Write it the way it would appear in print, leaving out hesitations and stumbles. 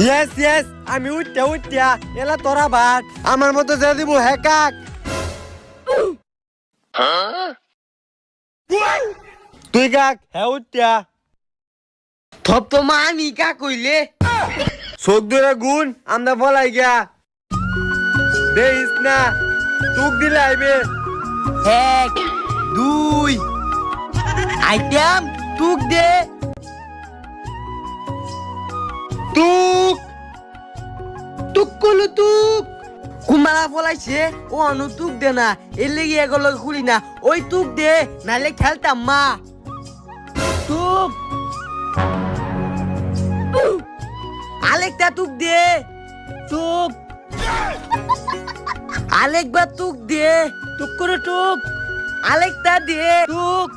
yes yes আমি উঠ্যা এলা তোরা ভাগ আমার মতো যে দিব হ্যাকাক তুই কাক হ্যাঁ উঠ্যা থপ তো মা আমি কা কইলে চোখ ধরে গুণ আমরা বলাই গিয়া দেখিস না তুক দিলে আইবে 1 2 আইটেম তুক দে তুক তুক কলু তুক কুমারা ফলাইছে ও অনু তুক দে না এর লেগে এগুলো খুলি না ওই তুক দে নালে খেলতাম মা তুক আলেকটা তুক দে তুক আলেকবার তুক দে তুক করে তুক আলেকটা দে তুক